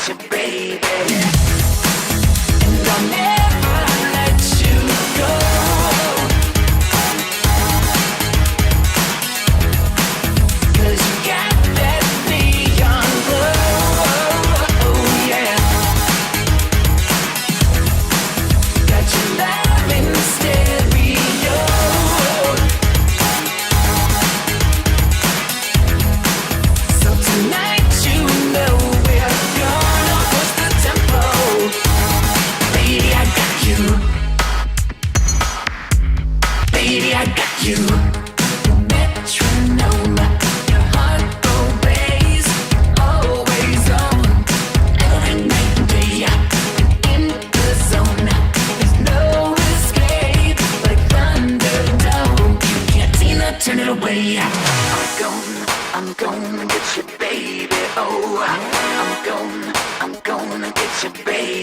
get you, baby. And I'll never let you go. 'Cause you got that neon glow, oh yeah. Got your love in stereo. So tonight you know we're gonna push the tempo. Baby, I got you. Baby, I got you. Metronome, your heart obeys, always on. Every night and day, in the zone. There's no escape, like Thunderdome. You can't turn it away. I'm gonna get you, baby. Oh, I'm gonna get you, baby.